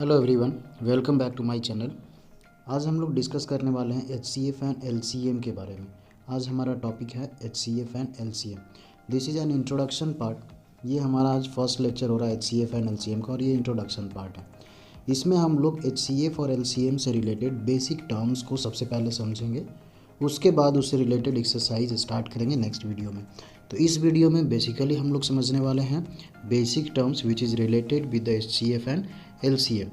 Hello everyone, welcome back to my channel. आज हम लोग डिस्कस करने वाले हैं एचसीएफ एंड एलसीएम के बारे में। आज हमारा टॉपिक है HCF and LCM. This is an introduction part. ये हमारा आज फर्स्ट लेक्चर हो रहा है एचसीएफ एंड एलसीएम का, और ये इंट्रोडक्शन पार्ट है। इसमें हम लोग एचसीएफ और एलसीएम से रिलेटेड बेसिक टर्म्स को सबसे पहले समझेंगे, उसके बाद उससे रिलेटेड एक्सरसाइज स्टार्ट करेंगे नेक्स्ट वीडियो में। तो इस वीडियो में बेसिकली हम लोग समझने वाले हैं basic terms which is related with the HCF and LCM.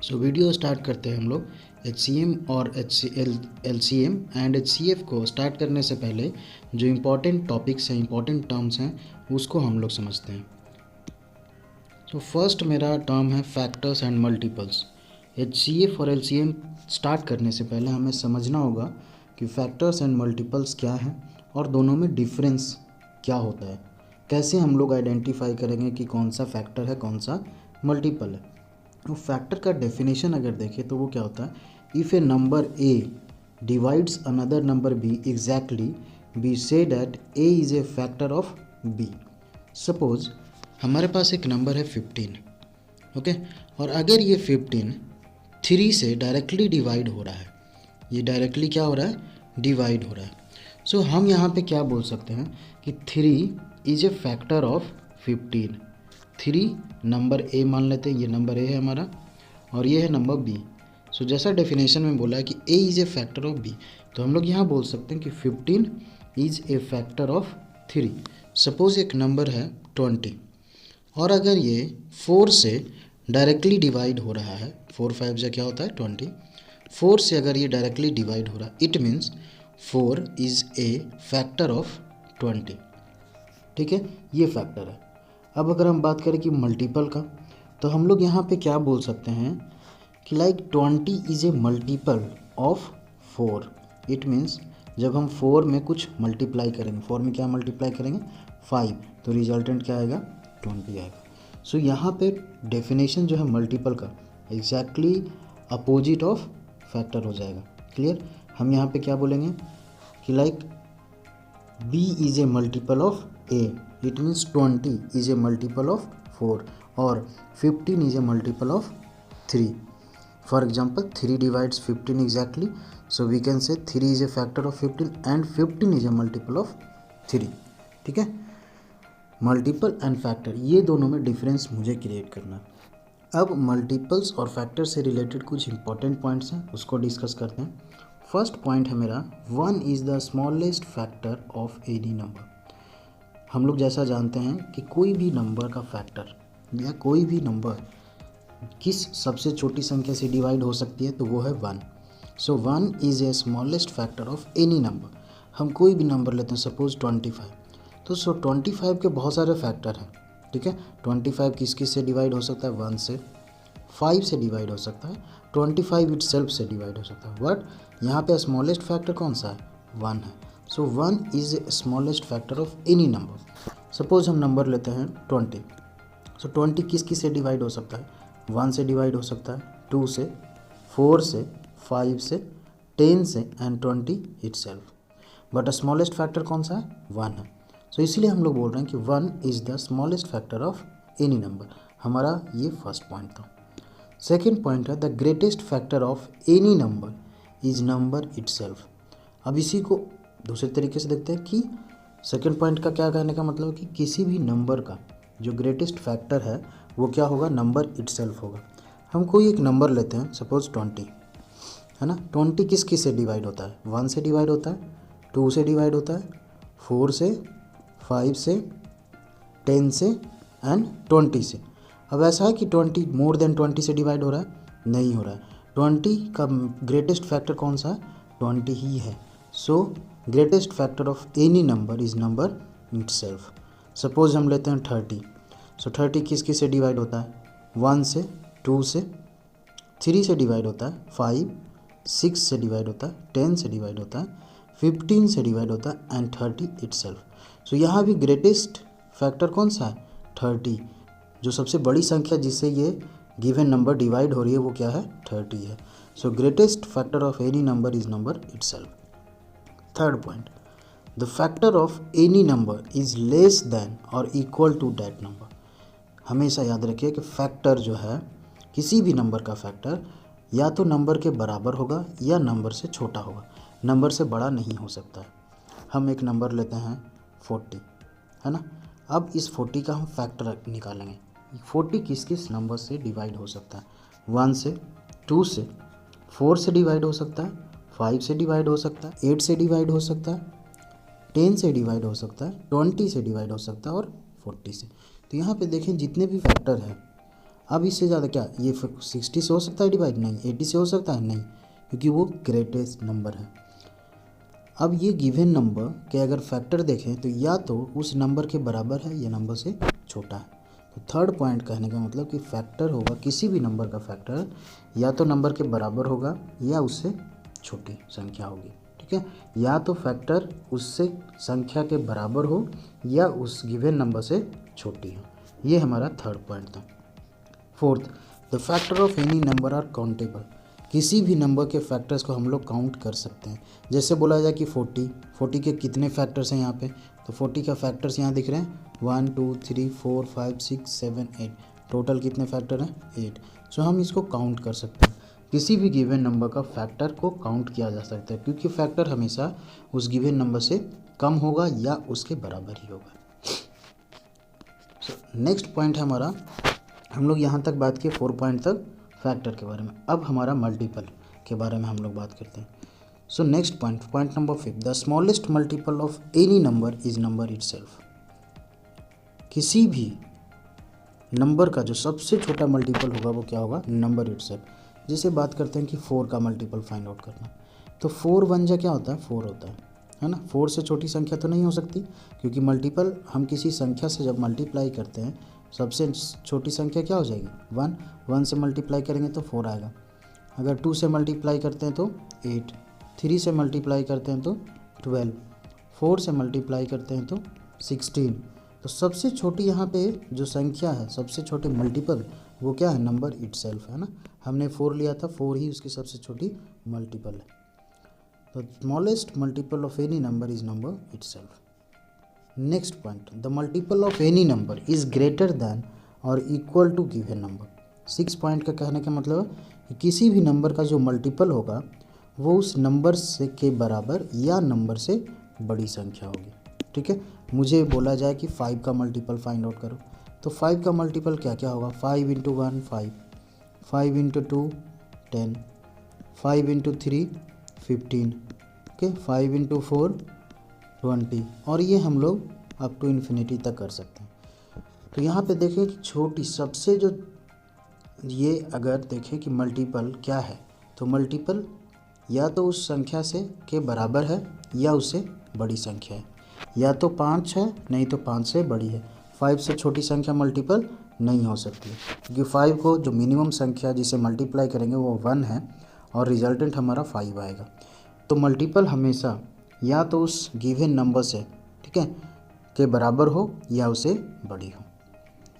So video start करते हैं हम लोग एचसीएम और एलसीएम एंड एचसीएफ को स्टार्ट करने से पहले जो इम्पोर्टेंट टॉपिक्स हैं, इम्पोर्टेंट टर्म्स हैं, उसको हम लोग समझते हैं। तो फर्स्ट मेरा टर्म है फैक्टर्स एंड मल्टीपल्स। एचसीएफ और एलसीएम स्टार्ट करने से पहले हमें समझना होगा कि फैक्टर्स एंड मल्टीपल्स क्या हैं और दोनों में डिफरेंस क्या होता है। कैसे हम लोग आइडेंटिफाई करेंगे कि कौन सा फैक्टर है, कौन सा मल्टीपल है। तो फैक्टर का डेफिनेशन अगर देखें तो वो क्या होता है, if a number a divides another number b exactly b say that a is a factor of b. Suppose हमारे पास एक नंबर है 15, ओके, और अगर ये 15 3 से डायरेक्टली डिवाइड हो रहा है, ये डायरेक्टली क्या हो रहा है, डिवाइड हो रहा है। सो हम यहाँ पे क्या बोल सकते हैं कि 3 is a factor of 15। 3 number A मान लेते हैं, ये नंबर ए है हमारा और ये है नंबर बी। सो जैसा डेफिनेशन में बोला है कि a is a factor of b, तो हम लोग यहाँ बोल सकते हैं कि 15 is a factor of 3। Suppose एक नंबर है 20 और अगर ये 4 से डायरेक्टली डिवाइड हो रहा है, 4 5 से क्या होता है 20, 4 से अगर ये डायरेक्टली डिवाइड हो रहा है, it means 4 is a factor of 20। ठीक है, ये फैक्टर है। अब अगर हम बात करें कि मल्टीपल का, तो हम लोग यहाँ पे क्या बोल सकते हैं कि like 20 is a multiple of 4। It means जब हम 4 में कुछ मल्टीप्लाई करेंगे, 4 में क्या मल्टीप्लाई करेंगे 5, तो रिजल्टेंट क्या आएगा 20 आएगा। सो यहाँ पे डेफिनेशन जो है मल्टीपल का एग्जैक्टली अपोजिट ऑफ फैक्टर हो जाएगा। क्लियर, हम यहाँ पे क्या बोलेंगे कि like b is a multiple of a, it means 20 is a multiple of 4 और 15 is a multiple of 3। For example 3 divides 15 exactly, so we can say 3 is a factor of 15 and 15 is a multiple of 3। ठीक है, multiple and factor ये दोनों में difference मुझे create करना है। अब मल्टीपल्स और फैक्टर से रिलेटेड कुछ इंपॉर्टेंट पॉइंट्स हैं, उसको डिस्कस करते हैं। फर्स्ट पॉइंट है मेरा 1 is the smallest factor of any number. हम लोग जैसा जानते हैं कि कोई भी नंबर का फैक्टर या कोई भी नंबर किस सबसे छोटी संख्या से डिवाइड हो सकती है, तो वो है 1। सो 1 is a smallest factor of any number. हम कोई भी नंबर लेते हैं, सपोज 25, तो 25 के बहुत सारे फैक्टर हैं। ठीक है, 25 किस किस से डिवाइड हो सकता है, 1 से, 5 से डिवाइड हो सकता है, 25 इटसेल्फ से डिवाइड हो सकता है। बट यहाँ पे स्मॉलेस्ट फैक्टर कौन सा है, 1 है। सो 1 is a smallest factor of any number. Suppose हम नंबर लेते हैं 20, सो 20 किस किस से डिवाइड हो सकता है, 1 से डिवाइड हो सकता है, 2 से, 4 से, 5 से, 10 से and 20 itself. But smallest factor कौन सा है, 1 है। सो इसलिए हम लोग बोल रहे हैं कि 1 is the smallest factor of any number. हमारा ये फर्स्ट पॉइंट था। सेकेंड पॉइंट है the greatest factor of any number is number itself. अब इसी को दूसरे तरीके से देखते हैं कि सेकेंड पॉइंट का क्या कहने का मतलब कि किसी भी नंबर का जो ग्रेटेस्ट फैक्टर है वो क्या होगा, नंबर इटसेल्फ होगा। हम कोई एक नंबर लेते हैं, सपोज 20 है ना, 20 किस किस से डिवाइड होता है, 1 से डिवाइड होता है, 2 से डिवाइड होता है, 4 से, 5 से, 10 से एंड 20 से। अब ऐसा है कि 20 मोर देन 20 से डिवाइड हो रहा है, नहीं हो रहा है। 20 का ग्रेटेस्ट फैक्टर कौन सा है, 20 ही है। सो greatest factor of any number is number itself. Suppose हम लेते हैं 30, सो 30 किस किस से डिवाइड होता है, 1 से, 2 से, 3 से डिवाइड होता है, 5, 6 से डिवाइड होता है, 10 से डिवाइड होता है, 15 से डिवाइड होता है एंड 30 इटसेल्फ। सो यहाँ भी ग्रेटेस्ट फैक्टर कौन सा है, 30। जो सबसे बड़ी संख्या जिससे ये गिवन नंबर डिवाइड हो रही है वो क्या है, 30 है। सो greatest factor of any number is number itself. Third point, the factor of any number is less than और इक्वल टू दैट नंबर। हमेशा याद रखिए कि फैक्टर जो है किसी भी नंबर का फैक्टर या तो नंबर के बराबर होगा या नंबर से छोटा होगा, नंबर से बड़ा नहीं हो सकता है। हम एक नंबर लेते हैं 40, है ना। अब इस 40 का हम फैक्टर निकालेंगे। 40 किस किस नंबर से डिवाइड हो सकता है? 1 से, 2 से, 4 से डिवाइड हो सकता है, 5 से डिवाइड हो सकता है, 8 से डिवाइड हो सकता है, 10 से डिवाइड हो सकता है, 20 से डिवाइड हो सकता है और 40 से। तो यहाँ पे देखें जितने भी फैक्टर हैं, अब इससे ज़्यादा क्या ये 60 से हो सकता है डिवाइड? नहीं। 80 से हो सकता है? नहीं, क्योंकि वो ग्रेटेस्ट नंबर है। अब ये गिवन नंबर के अगर फैक्टर देखें तो या तो उस नंबर के बराबर है या नंबर से छोटा है। तो थर्ड पॉइंट कहने का मतलब कि फैक्टर होगा, किसी भी नंबर का फैक्टर या तो नंबर के बराबर होगा या उससे छोटी संख्या होगी, ठीक है। या तो फैक्टर उससे संख्या के बराबर हो या उस गिवन नंबर से छोटी हो। ये हमारा थर्ड पॉइंट था। Fourth, the factor of any number are countable. किसी भी नंबर के फैक्टर्स को हम लोग काउंट कर सकते हैं। जैसे बोला जाए कि 40 के कितने फैक्टर्स हैं यहाँ पे? तो 40 का फैक्टर्स यहाँ दिख रहे हैं 1 2 3 4 5 6 7 8। टोटल कितने फैक्टर हैं? 8। सो हम इसको काउंट कर सकते हैं। किसी भी गिवन नंबर का फैक्टर को काउंट किया जा सकता है, क्योंकि फैक्टर हमेशा उस गिवन नंबर से कम होगा या उसके बराबर ही होगा। नेक्स्ट पॉइंट है हमारा, हम लोग यहाँ तक बात किए 4 पॉइंट तक फैक्टर के बारे में। अब हमारा मल्टीपल के बारे में हम लोग बात करते हैं। So next point number 5, the smallest multiple of any number is number itself. किसी भी नंबर का जो सबसे छोटा मल्टीपल होगा वो क्या होगा? Number itself. जैसे बात करते हैं कि 4 का मल्टीपल फाइंड आउट करना, तो 4 1 जा क्या होता है? 4 होता है ना। 4 से छोटी संख्या तो नहीं हो सकती, क्योंकि मल्टीपल हम किसी संख्या से जब मल्टीप्लाई करते हैं सबसे छोटी संख्या क्या हो जाएगी? 1। 1 से मल्टीप्लाई करेंगे तो 4 आएगा। अगर 2 से मल्टीप्लाई करते हैं तो 8, 3 से मल्टीप्लाई करते हैं तो 12, 4 से मल्टीप्लाई करते हैं तो 16। तो सबसे छोटी यहाँ पे जो संख्या है, सबसे छोटे मल्टीपल, वो क्या है? नंबर इटसेल्फ है ना। हमने 4 लिया था, 4 ही उसकी सबसे छोटी मल्टीपल है। तो smallest multiple of any number is number itself. Next point, the multiple of any number is greater than और equal to given number. 6 point का कहने का मतलब कि किसी भी नंबर का जो मल्टीपल होगा वो उस नंबर से के बराबर या नंबर से बड़ी संख्या होगी, ठीक है। मुझे बोला जाए कि 5 का मल्टीपल फाइंड आउट करो, तो 5 का मल्टीपल क्या क्या होगा? 5 × 1 5, 5 × 2 10, 5 × 3 15, ओके, 5 × 4 20, और ये हम लोग अप टू इन्फिनिटी तक कर सकते हैं। तो यहाँ पे देखें कि छोटी सबसे जो ये अगर देखें कि मल्टीपल क्या है, तो मल्टीपल या तो उस संख्या से के बराबर है या उससे बड़ी संख्या है। या तो 5 है, नहीं तो 5 से बड़ी है। 5 से छोटी संख्या मल्टीपल नहीं हो सकती, क्योंकि 5 को जो मिनिमम संख्या जिसे मल्टीप्लाई करेंगे वो 1 है और रिजल्टेंट हमारा 5 आएगा। तो मल्टीपल हमेशा या तो उस गिवन नंबर से, ठीक है, के बराबर हो या उसे बड़ी हो।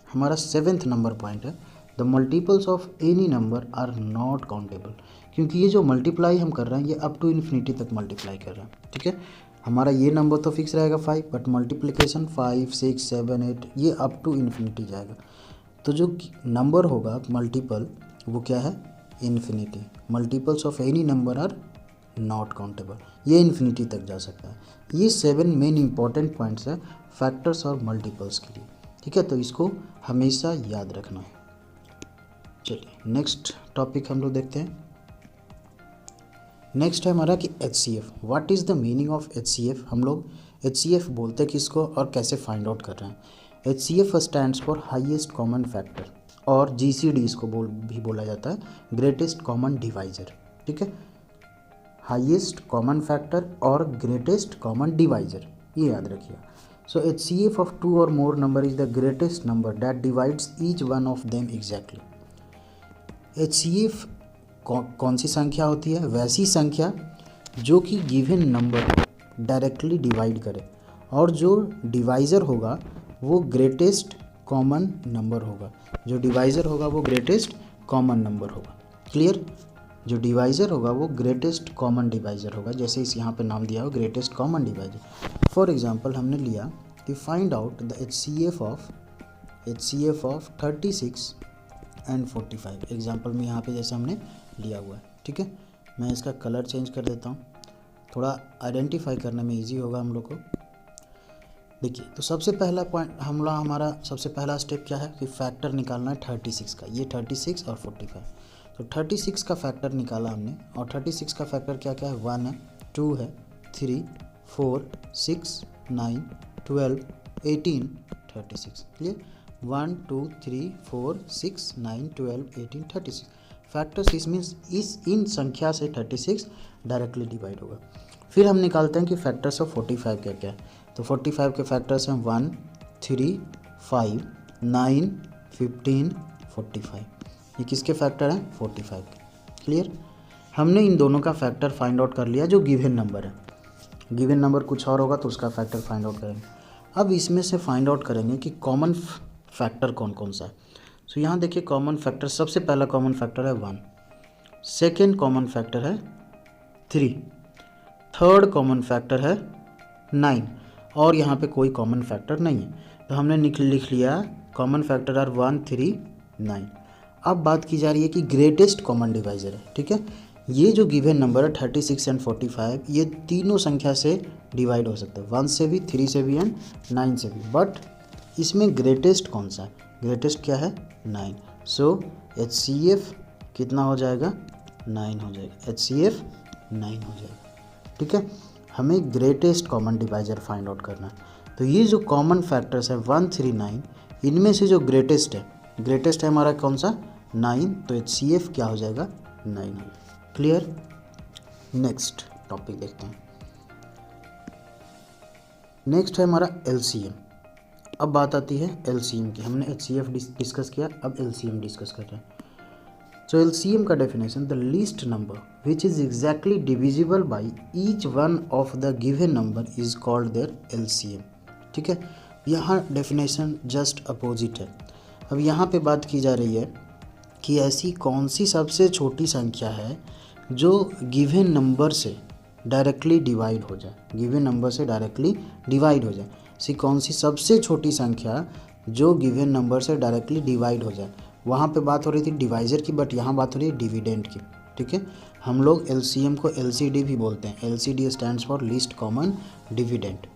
हमारा 7th नंबर पॉइंट है, the multiples of any number are not countable. क्योंकि ये जो मल्टीप्लाई हम कर रहे हैं ये अप टू इन्फिनिटी तक मल्टीप्लाई कर रहे हैं, ठीक है। हमारा ये नंबर तो फिक्स रहेगा 5, बट मल्टीप्लिकेशन 5 6 7 8 ये अप टू इन्फिनिटी जाएगा। तो जो नंबर होगा मल्टीपल वो क्या है? Infinity. Multiples of any number are not countable, ये इन्फिनिटी तक जा सकता है। ये 7 मेन इंपॉर्टेंट पॉइंट्स है फैक्टर्स और मल्टीपल्स के लिए, ठीक है। तो इसको हमेशा याद रखना है। चलिए नेक्स्ट टॉपिक हम लोग देखते हैं। नेक्स्ट है हमारा कि HCF। What is the meaning of HCF? हम लोग HCF बोलते हैं किसको और कैसे फाइंड आउट कर रहे हैं? HCF stands for highest common factor, और GCD इसको भी बोला जाता है, ग्रेटेस्ट कॉमन डिवाइजर, ठीक है। हाईएस्ट कॉमन फैक्टर और ग्रेटेस्ट कॉमन डिवाइजर, ये याद रखिए। सो HCF ऑफ 2 और मोर number is the greatest number that divides each one of them exactly. HCF कौन सी संख्या होती है? वैसी संख्या जो कि गिवन नंबर डायरेक्टली डिवाइड करे, और जो डिवाइज़र होगा वो ग्रेटेस्ट कॉमन नंबर होगा। जो डिवाइज़र होगा वो ग्रेटेस्ट कॉमन नंबर होगा। क्लियर? जो डिवाइज़र होगा वो ग्रेटेस्ट कॉमन डिवाइज़र होगा, जैसे इस यहाँ पे नाम दिया हो greatest common divisor. For example हमने लिया कि find out the HCF of 36 and 45। Example में यहाँ पे जैसे हमने लिया हुआ है, ठीक है। मैं इसका कलर चेंज कर देता हूँ, थोड़ा आइडेंटिफाई करने में इजी होगा हम लोग को। देखिए, तो सबसे पहला पॉइंट हमारा सबसे पहला स्टेप क्या है कि फैक्टर निकालना है 36 का। ये 36 और 45, तो 36 का फैक्टर निकाला हमने, और 36 का फैक्टर क्या क्या है, 1 है, 2 है, 3, 4, 6, 9, 12, 18, 36। क्लियर। 1 2 3 4 6 9 12 18 36 फैक्टर्स। इस मीन्स इन संख्या से 36 डायरेक्टली डिवाइड होगा। फिर हम निकालते हैं कि फैक्टर्स ऑफ 45 क्या क्या है। तो 45 के फैक्टर्स हैं 1 3 5 9 15 45। ये किसके फैक्टर हैं, 45 के। क्लियर। हमने इन दोनों का फैक्टर फाइंड आउट कर लिया जो गिवन नंबर है। गिवन नंबर कुछ और होगा तो उसका फैक्टर फाइंड आउट करेंगे। अब इसमें से फाइंड आउट करेंगे कि कॉमन फैक्टर कौन कौन सा है। सो यहाँ देखिए, कॉमन फैक्टर, सबसे पहला कॉमन फैक्टर है 1, सेकेंड कॉमन फैक्टर है 3, थर्ड कॉमन फैक्टर है 9, और यहाँ पे कोई कॉमन फैक्टर नहीं है। तो हमने लिख लिया कॉमन फैक्टर आर 1 3 9। अब बात की जा रही है कि ग्रेटेस्ट कॉमन डिवाइजर है, ठीक है। ये जो गिवन नंबर है 36 एंड 45, ये तीनों संख्या से डिवाइड हो सकता है, 1 से भी, 3 से भी एंड 9 से भी। बट इसमें ग्रेटेस्ट कौन सा है, ग्रेटेस्ट क्या है, 9। सो HCF कितना हो जाएगा, 9 हो जाएगा, HCF 9 हो जाएगा, ठीक है। हमें greatest common divisor find out करना है। तो ये जो कॉमन फैक्टर्स है 1 3 9, इनमें से जो ग्रेटेस्ट है हमारा कौन सा, 9। तो HCF क्या हो जाएगा, 9 हो जाएगा। क्लियर। नेक्स्ट टॉपिक देखते हैं। नेक्स्ट है हमारा LCM। अब बात आती है LCM की। हमने HCF डिस्कस किया, अब LCM डिस्कस कर रहे हैं। So LCM का definition, the least number which is exactly divisible by each one of the given number is called their LCM, ठीक है। यहाँ डेफिनेशन जस्ट अपोजिट है। अब यहाँ पे बात की जा रही है कि ऐसी कौन सी सबसे छोटी संख्या है जो गिवन नंबर से डायरेक्टली डिवाइड हो जाए, गिवन नंबर से डायरेक्टली डिवाइड हो जाए। ऐसी कौन सी सबसे छोटी संख्या जो गिवन नंबर से डायरेक्टली डिवाइड हो जाए। वहाँ पे बात हो रही थी डिवाइजर की, बट यहाँ बात हो रही है डिविडेंड की, ठीक है। हम लोग LCM को LCD भी बोलते हैं। LCD stands for least common dividend,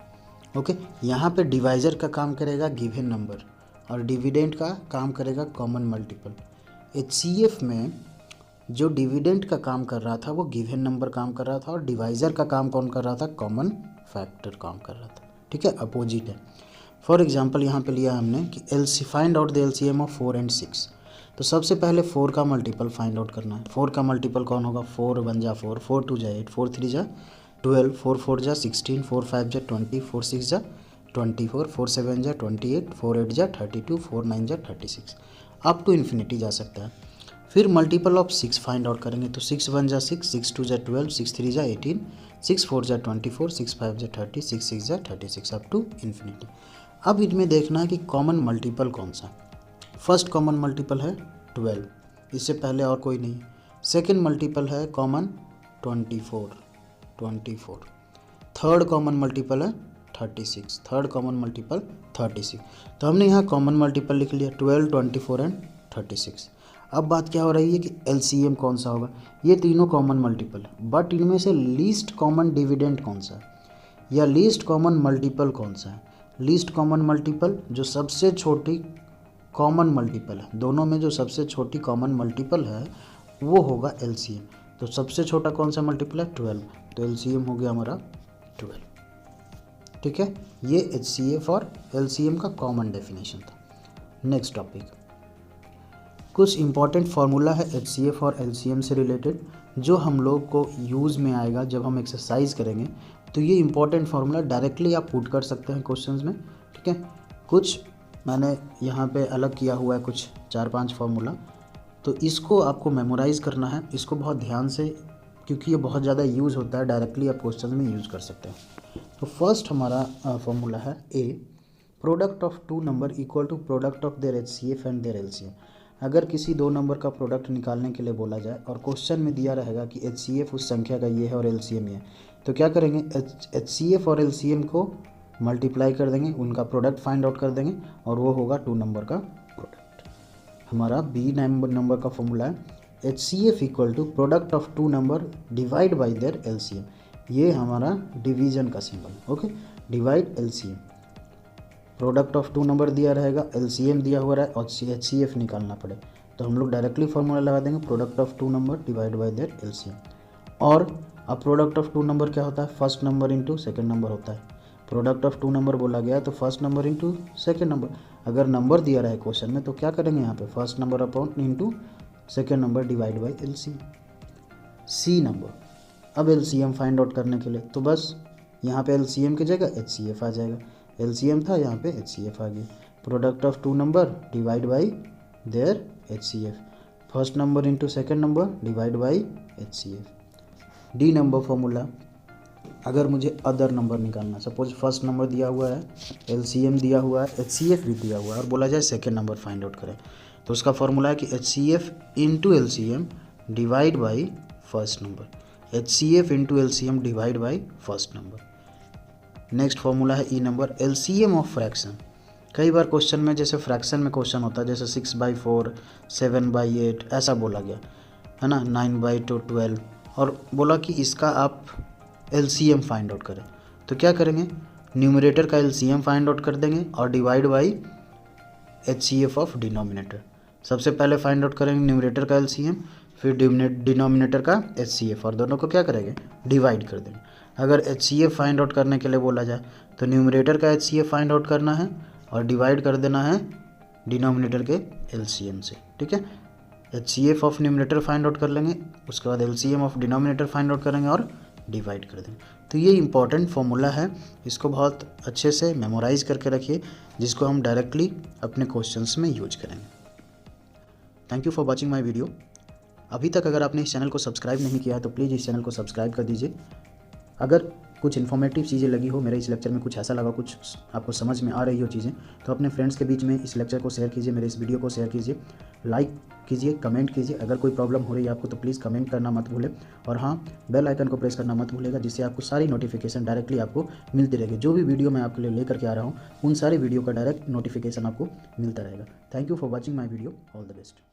okay. यहाँ पे डिवाइजर का काम करेगा गिवन नंबर और डिविडेंड का काम करेगा कॉमन मल्टीपल। HCF में जो डिविडेंड का काम कर रहा था वो गिवन नंबर काम कर रहा था, और डिवाइजर का काम कौन कर रहा था, कॉमन फैक्टर काम कर रहा था, ठीक है, अपोजिट है। फॉर एग्जांपल यहाँ पे लिया हमने कि find out the LCM of 4 and 6। तो सबसे पहले 4 का मल्टीपल फाइंड आउट करना है। 4 का मल्टीपल कौन होगा, 4 1 जा 4, 4 2 जा 8, 4 3 जा 12, 4 4 जा 16, 4 5 जा 20, 4 6 जा 24, 4 7 जा 28, 4 8 जा 32, 4 9 जा 36, अप टू इन्फिनिटी जा सकता है। फिर मल्टीपल ऑफ 6 फाइंड आउट करेंगे। तो 6 1 जा 6, 6 2 जा 12, 6 3 जा 18, 6 4 जा 24, 6 5 जा 30, 6 6 जा 36, अप टू इन्फिनिटी। अब इनमें देखना है कि कॉमन मल्टीपल कौन सा। फर्स्ट कॉमन मल्टीपल है 12, इससे पहले और कोई नहीं। सेकेंड मल्टीपल है कॉमन 24। थर्ड कॉमन मल्टीपल है 36, थर्ड कॉमन मल्टीपल 36। तो हमने यहाँ कॉमन मल्टीपल लिख लिया 12, 24 एंड 36। अब बात क्या हो रही है कि LCM कौन सा होगा। ये तीनों कॉमन मल्टीपल है, बट इनमें से लीस्ट कॉमन डिविडेंड कौन सा है या लीस्ट कॉमन मल्टीपल कौन सा है। लीस्ट कॉमन मल्टीपल जो सबसे छोटी कॉमन मल्टीपल है, दोनों में जो सबसे छोटी कॉमन मल्टीपल है वो होगा LCM। तो सबसे छोटा कौन सा मल्टीपल है, 12, तो LCM हो गया हमारा 12, ठीक है। ये HCF और LCM का कॉमन डेफिनेशन था। नेक्स्ट टॉपिक, कुछ इंपॉर्टेंट फार्मूला है HCF और LCM से रिलेटेड जो हम लोग को यूज़ में आएगा जब हम एक्सरसाइज करेंगे। तो ये इंपॉर्टेंट फार्मूला डायरेक्टली आप पुट कर सकते हैं क्वेश्चंस में, ठीक है। कुछ मैंने यहाँ पे अलग किया हुआ है, कुछ 4-5 फार्मूला, तो इसको आपको मेमोराइज़ करना है, इसको बहुत ध्यान से, क्योंकि ये बहुत ज़्यादा यूज़ होता है, डायरेक्टली आप क्वेश्चन में यूज़ कर सकते हैं। तो फर्स्ट हमारा फार्मूला है A, product of 2 number equal to product of their HCF and their LCM। अगर किसी 2 नंबर का प्रोडक्ट निकालने के लिए बोला जाए और क्वेश्चन में दिया रहेगा कि HCF उस संख्या का ये है और LCM ये है, तो क्या करेंगे, HCF और LCM को मल्टीप्लाई कर देंगे, उनका प्रोडक्ट फाइंड आउट कर देंगे और वो होगा 2 नंबर का प्रोडक्ट। हमारा बी नंबर का फॉर्मूला है HCF equal to product of two number divide by their LCM। ये हमारा डिवीजन का symbol. Okay, divide LCM, product of two number दिया रहेगा, LCM दिया हुआ है और HCF निकालना पड़े तो हम लोग डायरेक्टली फॉर्मूला लगा देंगे product of two number divide by their LCM। और अब प्रोडक्ट ऑफ टू नंबर क्या होता है, first number into second number होता है। प्रोडक्ट ऑफ टू नंबर बोला गया तो first number into second number. अगर नंबर दिया रहे क्वेश्चन में तो क्या करेंगे यहाँ पे, first number upon into second number divide by LCM। C number, अब LCM फाइंड आउट करने के लिए तो बस यहाँ पे LCM की जगह HCF आ जाएगा। LCM था, यहाँ पे HCF आ गया। Product of two number divide by their HCF, first number into second number divide by HCF। D number formula, अगर मुझे अदर नंबर निकालना, सपोज फर्स्ट नंबर दिया हुआ है, LCM दिया हुआ है, HCF भी दिया हुआ है और बोला जाए सेकेंड नंबर फाइंड आउट करें तो उसका फॉर्मूला है कि HCF into LCM divide by first number, HCF into LCM divide by first number. Next formula है ई नंबर, LCM ऑफ फ्रैक्शन। कई बार क्वेश्चन में जैसे फ्रैक्शन में क्वेश्चन होता है जैसे 6/4, 7/8 ऐसा बोला गया है ना, 9/12 और बोला कि इसका आप LCM फाइंड आउट करें तो क्या करेंगे, न्यूमरेटर का LCM फाइंड आउट कर देंगे और divide by HCF of denominator. सबसे पहले फाइंड आउट करेंगे न्यूमरेटर का LCM, फिर डिनोमिनेटर का HCF और दोनों को क्या करेंगे, डिवाइड कर देंगे। अगर HCF फाइंड आउट करने के लिए बोला जाए तो न्यूमरेटर का HCF फाइंड आउट करना है और डिवाइड कर देना है डिनोमिनेटर के LCM से। ठीक है, HCF of numerator find out कर लेंगे, उसके बाद LCM of denominator find out करेंगे और डिवाइड कर देंगे। तो ये इंपॉर्टेंट फॉर्मूला है, इसको बहुत अच्छे से मेमोराइज करके रखिए जिसको हम डायरेक्टली अपने क्वेश्चंस में यूज करेंगे। Thank you for watching my video. अभी तक अगर आपने इस चैनल को सब्सक्राइब नहीं किया है तो प्लीज़ इस चैनल को सब्सक्राइब कर दीजिए। अगर कुछ इन्फॉर्मेटिव चीज़ें लगी हो, मेरे इस लेक्चर में कुछ ऐसा लगा, कुछ आपको समझ में आ रही हो चीज़ें, तो अपने फ्रेंड्स के बीच में इस लेक्चर को शेयर कीजिए, मेरे इस वीडियो को शेयर कीजिए, लाइक कीजिए, कमेंट कीजिए। अगर कोई प्रॉब्लम हो रही है आपको तो प्लीज़ कमेंट करना मत भूलें और हाँ, बेल आइकन को प्रेस करना मत भूलेगा जिससे आपको सारी नोटिफिकेशन डायरेक्टली आपको मिलती रहेगी। जो भी वीडियो मैं आपके लिए लेकर के आ रहा हूँ उन सारी वीडियो का डायरेक्ट नोटिफिकेशन आपको मिलता रहेगा। Thank you for watching my video, all the best.